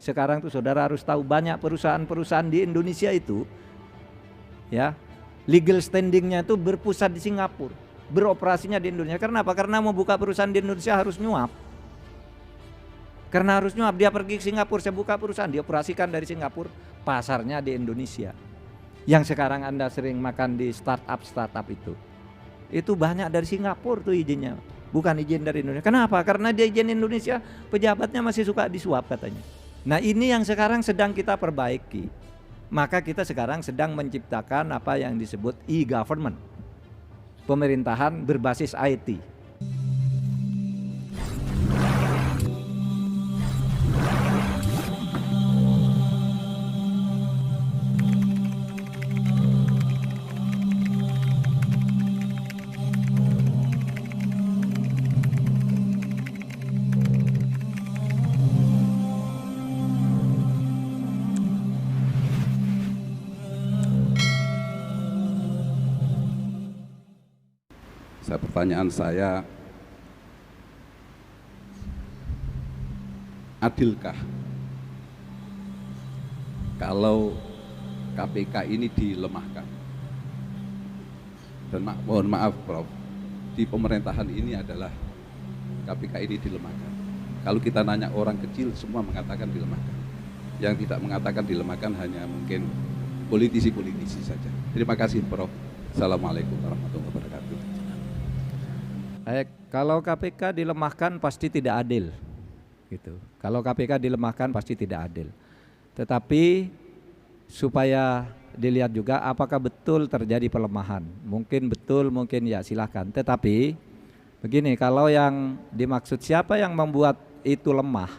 Sekarang tuh saudara harus tahu banyak perusahaan-perusahaan di Indonesia itu ya legal standingnya itu berpusat di Singapura, beroperasinya di Indonesia. Kenapa? Karena mau buka perusahaan di Indonesia harus nyuap. Karena harus nyuap, dia pergi ke Singapura, saya buka perusahaan, dioperasikan dari Singapura, pasarnya di Indonesia. Yang sekarang Anda sering makan di startup itu banyak dari Singapura tuh izinnya, bukan izin dari Indonesia. Kenapa? Karena dia izin Indonesia, pejabatnya masih suka disuap katanya. Nah ini yang sekarang sedang kita perbaiki. Maka kita sekarang sedang menciptakan apa yang disebut e-government, pemerintahan berbasis IT. Pertanyaan saya, adilkah kalau KPK ini dilemahkan? Dan mohon maaf Prof, di pemerintahan ini adalah KPK ini dilemahkan. Kalau kita nanya orang kecil, semua mengatakan dilemahkan. Yang tidak mengatakan dilemahkan hanya mungkin politisi-politisi saja. Terima kasih Prof. Assalamualaikum warahmatullahi wabarakatuh. Kalau KPK dilemahkan pasti tidak adil, gitu. Kalau KPK dilemahkan pasti tidak adil. Tetapi supaya dilihat juga apakah betul terjadi pelemahan. Mungkin betul, mungkin ya silahkan. Tetapi begini, kalau yang dimaksud siapa yang membuat itu lemah?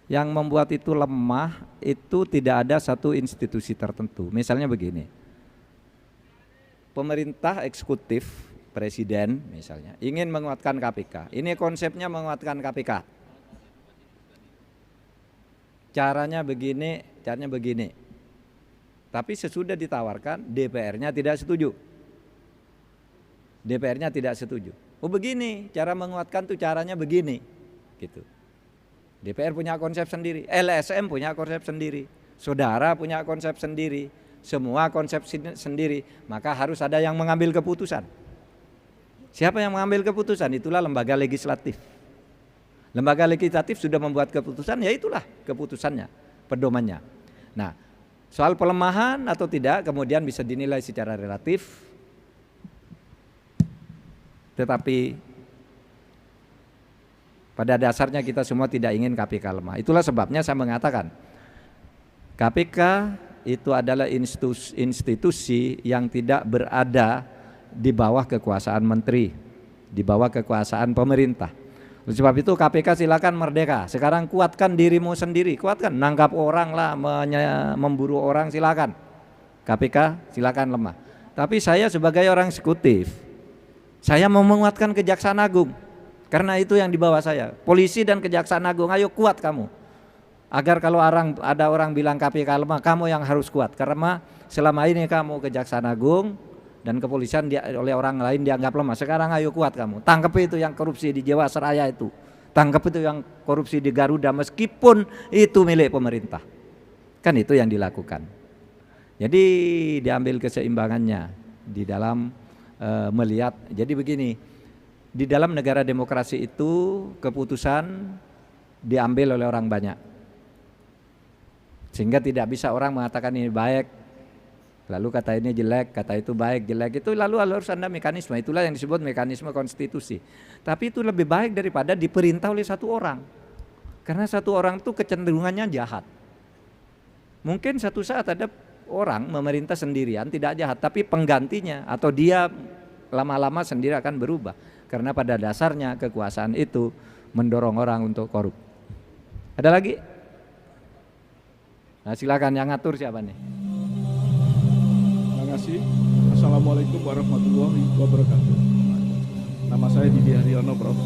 Yang membuat itu lemah itu tidak ada satu institusi tertentu. Misalnya begini, pemerintah eksekutif, presiden misalnya ingin menguatkan KPK. Ini konsepnya menguatkan KPK. Caranya begini. Tapi sesudah ditawarkan, DPR-nya tidak setuju. DPR-nya tidak setuju. Oh begini, cara menguatkan tuh caranya begini, gitu. DPR punya konsep sendiri, LSM punya konsep sendiri, saudara punya konsep sendiri, semua konsep sendiri. Maka harus ada yang mengambil keputusan. Siapa yang mengambil keputusan? Itulah lembaga legislatif. Lembaga legislatif sudah membuat keputusan, ya itulah keputusannya, pedomannya. Nah, soal pelemahan atau tidak kemudian bisa dinilai secara relatif. Tetapi pada dasarnya kita semua tidak ingin KPK lemah. Itulah sebabnya saya mengatakan KPK itu adalah institusi yang tidak berada di bawah kekuasaan menteri, di bawah kekuasaan pemerintah. Oleh sebab itu KPK silakan merdeka. Sekarang kuatkan dirimu sendiri, kuatkan, nangkap orang lah, memburu orang silakan. KPK silakan lemah. Tapi saya sebagai orang eksekutif, saya mau menguatkan Kejaksaan Agung. Karena itu yang di bawah saya. Polisi dan Kejaksaan Agung, ayo kuat kamu. Agar kalau ada orang bilang KPK lemah, kamu yang harus kuat. Karena selama ini kamu Kejaksaan Agung dan kepolisian oleh orang lain dianggap lemah. Sekarang ayo kuat kamu. Tangkap itu yang korupsi di Jiwasraya itu. Tangkap itu yang korupsi di Garuda meskipun itu milik pemerintah. Kan itu yang dilakukan. Jadi diambil keseimbangannya di dalam melihat. Jadi begini, di dalam negara demokrasi itu keputusan diambil oleh orang banyak. Sehingga tidak bisa orang mengatakan ini baik, lalu kata ini jelek, kata itu baik, jelek, itu lalu harus ada mekanisme. Itulah yang disebut mekanisme konstitusi. Tapi itu lebih baik daripada diperintah oleh satu orang. Karena satu orang itu kecenderungannya jahat. Mungkin satu saat ada orang memerintah sendirian tidak jahat, tapi penggantinya atau dia lama-lama sendiri akan berubah. Karena pada dasarnya kekuasaan itu mendorong orang untuk korup. Ada lagi? Nah, silakan yang ngatur siapa nih? Terima kasih. Assalamualaikum warahmatullahi wabarakatuh. Nama saya Didi Haryono, Prof.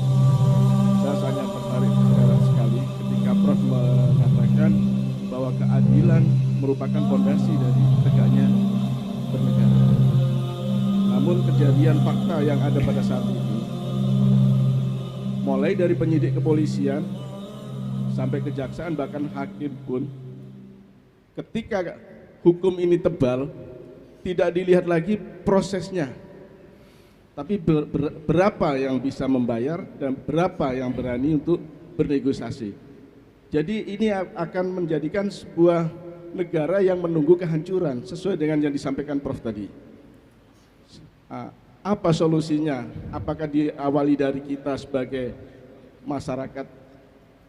Saya sangat tertarik sekali ketika Prof mengatakan bahwa keadilan merupakan fondasi dari tegaknya bernegara. Namun kejadian fakta yang ada pada saat ini, mulai dari penyidik kepolisian sampai kejaksaan bahkan hakim pun ketika hukum ini tebal tidak dilihat lagi prosesnya, tapi berapa yang bisa membayar dan berapa yang berani untuk bernegosiasi. Jadi ini akan menjadikan sebuah negara yang menunggu kehancuran sesuai dengan yang disampaikan Prof tadi. Apa solusinya? Apakah diawali dari kita sebagai masyarakat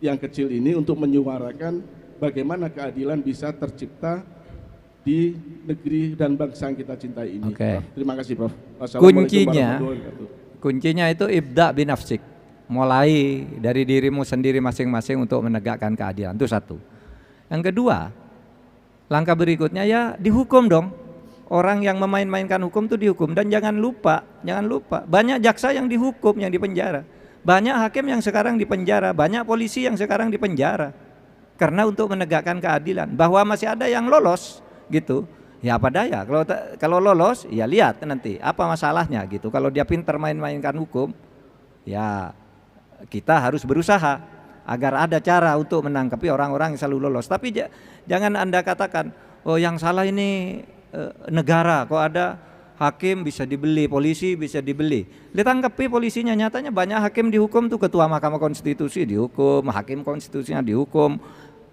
yang kecil ini untuk menyuarakan bagaimana keadilan bisa tercipta di negeri dan bangsa yang kita cintai ini. Oke. Terima kasih Prof. Wassalamualaikum warahmatullahi wabarakatuh. Kuncinya itu ibda binafsik, mulai dari dirimu sendiri masing-masing untuk menegakkan keadilan, itu satu. Yang kedua, langkah berikutnya ya dihukum dong. Orang yang memain-mainkan hukum itu dihukum. Dan jangan lupa banyak jaksa yang dihukum, yang dipenjara, banyak hakim yang sekarang dipenjara, banyak polisi yang sekarang dipenjara karena untuk menegakkan keadilan. Bahwa masih ada yang lolos gitu, ya apa daya. Kalau lolos ya lihat nanti apa masalahnya gitu. Kalau dia pintar main-mainkan hukum, ya kita harus berusaha agar ada cara untuk menangkapi orang-orang yang selalu lolos. Tapi jangan Anda katakan, oh yang salah ini negara, kok ada hakim bisa dibeli, polisi bisa dibeli. Ditangkapi polisinya, nyatanya banyak hakim dihukum tuh, ketua Mahkamah Konstitusi dihukum, hakim konstitusinya dihukum,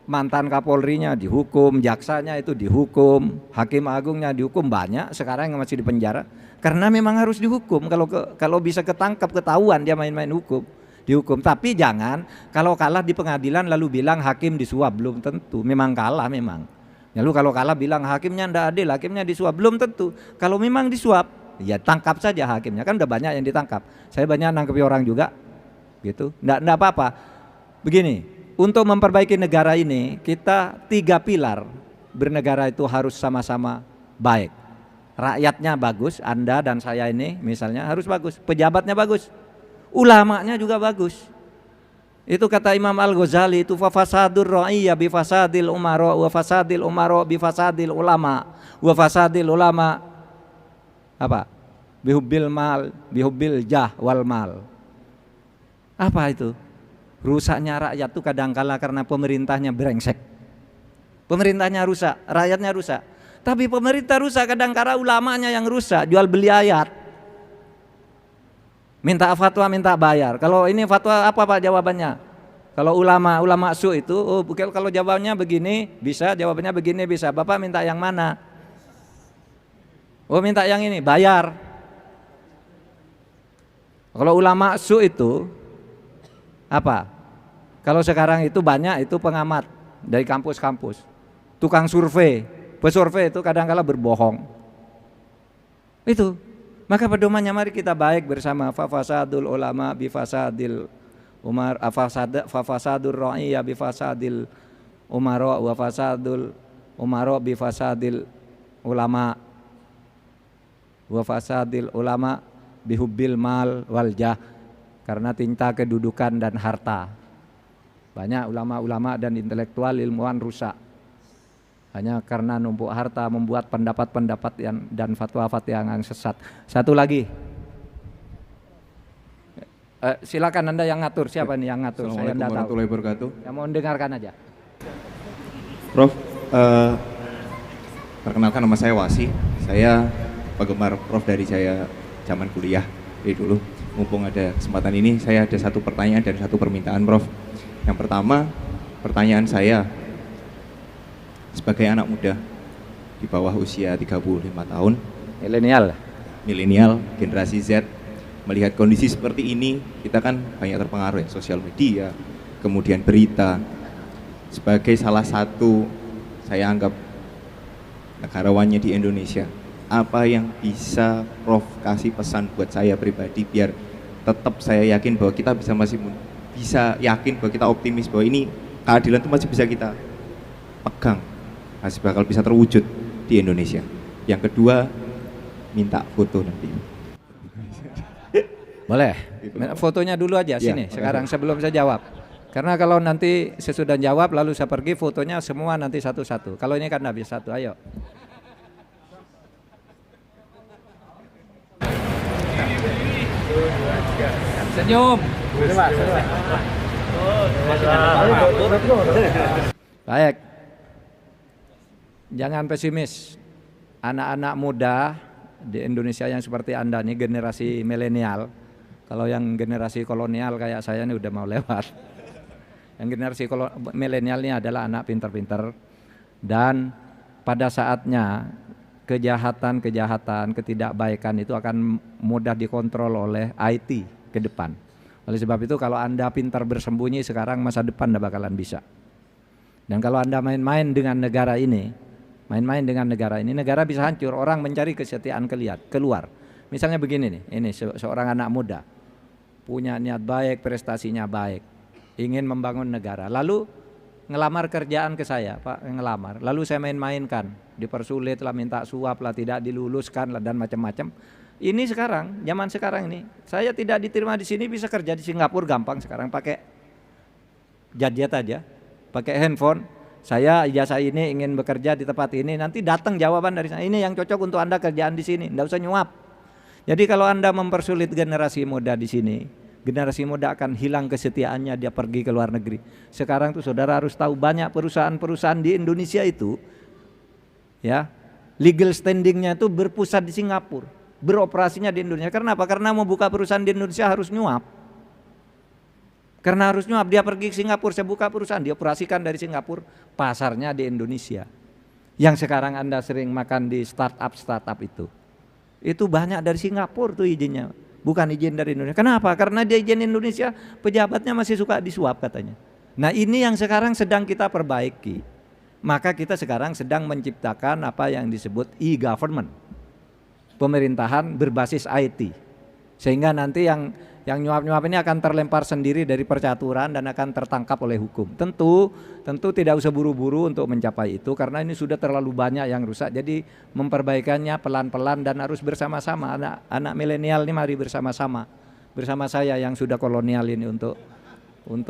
mantan Kapolrinya dihukum, jaksanya itu dihukum, hakim agungnya dihukum, banyak sekarang yang masih di penjara karena memang harus dihukum. Kalau bisa ketangkap, ketahuan dia main-main hukum, dihukum. Tapi jangan kalau kalah di pengadilan lalu bilang hakim disuap, belum tentu. Memang kalah memang. Lalu kalau kalah bilang hakimnya tidak adil, hakimnya disuap, belum tentu. Kalau memang disuap, ya tangkap saja hakimnya, kan udah banyak yang ditangkap. Saya banyak nangkepi orang juga, gitu. Nggak apa-apa. Begini, untuk memperbaiki negara ini, kita 3 pilar bernegara itu harus sama-sama baik. Rakyatnya bagus, Anda dan saya ini misalnya harus bagus. Pejabatnya bagus, ulamanya juga bagus. Itu kata Imam Al-Ghazali, itu fafasadur ra'iyya bifasadil umara wa fasadil umara bifasadil ulama wa fasadil ulama apa? Bihubbil mal, bihubbil jah wal mal. Apa itu? Rusaknya rakyat itu kadangkala karena pemerintahnya brengsek. Pemerintahnya rusak, rakyatnya rusak. Tapi pemerintah rusak kadangkala ulamanya yang rusak, jual beli ayat. Minta fatwa, minta bayar. Kalau ini fatwa apa Pak jawabannya? Kalau ulama su itu, oh kalau jawabannya begini bisa, jawabannya begini bisa. Bapak minta yang mana? Oh minta yang ini, bayar. Kalau ulama su itu apa? Kalau sekarang itu banyak itu pengamat dari kampus-kampus, tukang survei, pesurvei itu kadang-kala berbohong. Itu. Maka pedomannya mari kita baik bersama. Fafasadul ulama bifasadil umar, fafasadur ra'iyya bifasadil umara wa fasadul umara bifasadil ulama wa fasadil ulama bihubbil mal wal jah, karena cinta kedudukan dan harta. Banyak ulama-ulama dan intelektual ilmuwan rusak hanya karena numpuk harta, membuat pendapat-pendapat dan fatwa-fatwa yang sesat. Satu lagi, silakan Anda yang ngatur. Siapa nih yang ngatur? Saya tidak tahu. Warahmatullahi wabarakatuh. Ya mohon dengarkan aja. Prof, perkenalkan nama saya Wasi. Saya penggemar Prof dari saya zaman kuliah dari dulu. Mumpung ada kesempatan ini, saya ada satu pertanyaan dan satu permintaan Prof. Yang pertama, pertanyaan saya, sebagai anak muda di bawah usia 35 tahun, milenial, generasi Z, melihat kondisi seperti ini, kita kan banyak terpengaruh ya, sosial media, kemudian berita. Sebagai salah satu, saya anggap negarawannya di Indonesia, apa yang bisa Prof kasih pesan buat saya pribadi biar tetap saya yakin bahwa kita masih bisa yakin bahwa kita optimis bahwa ini keadilan itu masih bisa kita pegang, masih bakal bisa terwujud di Indonesia. Yang kedua, minta foto nanti. Boleh, fotonya dulu aja sini sekarang sebelum saya jawab. Karena kalau nanti sesudah jawab lalu saya pergi, fotonya semua nanti satu-satu. Kalau ini kan habis satu, ayo. Senyum. Baik. Jangan pesimis. Anak-anak muda di Indonesia yang seperti Anda nih, generasi milenial. Kalau yang generasi kolonial kayak saya ini udah mau lewat. Yang generasi milenial ini adalah anak pintar-pintar, dan pada saatnya kejahatan, ketidakbaikan itu akan mudah dikontrol oleh IT ke depan. Oleh sebab itu kalau Anda pintar bersembunyi sekarang, masa depan Anda bakalan bisa. Dan kalau Anda main-main dengan negara ini, negara bisa hancur. Orang mencari kesetiaan keluar. Misalnya begini nih, ini seorang anak muda punya niat baik, prestasinya baik, ingin membangun negara, lalu ngelamar kerjaan ke saya, Pak, ngelamar, lalu saya main-mainkan, dipersulit lah, minta suap lah, tidak diluluskan lah, dan macam-macam. Ini sekarang, zaman sekarang ini, saya tidak diterima di sini, bisa kerja di Singapura gampang sekarang, pakai gadget aja, pakai handphone. Saya ijazah ini ingin bekerja di tempat ini, nanti datang jawaban dari sana, ini yang cocok untuk Anda kerjaan di sini, enggak usah nyuap. Jadi kalau Anda mempersulit generasi muda di sini, generasi muda akan hilang kesetiaannya, dia pergi ke luar negeri. Sekarang tuh saudara harus tahu, banyak perusahaan-perusahaan di Indonesia itu ya, legal standingnya itu berpusat di Singapura, beroperasinya di Indonesia. Kenapa? Karena mau buka perusahaan di Indonesia harus nyuap. Karena harus nyuap, dia pergi ke Singapura, saya buka perusahaan, dioperasikan dari Singapura, pasarnya di Indonesia. Yang sekarang Anda sering makan di startup itu banyak dari Singapura tuh izinnya, bukan izin dari Indonesia. Kenapa? Karena dia izin Indonesia, pejabatnya masih suka disuap katanya. Nah ini yang sekarang sedang kita perbaiki. Maka kita sekarang sedang menciptakan apa yang disebut e-government, pemerintahan berbasis IT. Sehingga nanti yang nyuap-nyuap ini akan terlempar sendiri dari percaturan dan akan tertangkap oleh hukum. Tentu tidak usah buru-buru untuk mencapai itu, karena ini sudah terlalu banyak yang rusak. Jadi memperbaikannya pelan-pelan dan harus bersama-sama. Anak milenial ini mari bersama-sama bersama saya yang sudah kolonial ini untuk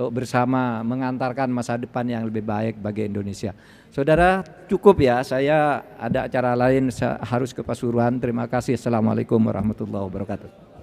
bersama mengantarkan masa depan yang lebih baik bagi Indonesia. Saudara, cukup ya, saya ada acara lain, saya harus ke Pasuruan. Terima kasih. Assalamualaikum warahmatullahi wabarakatuh.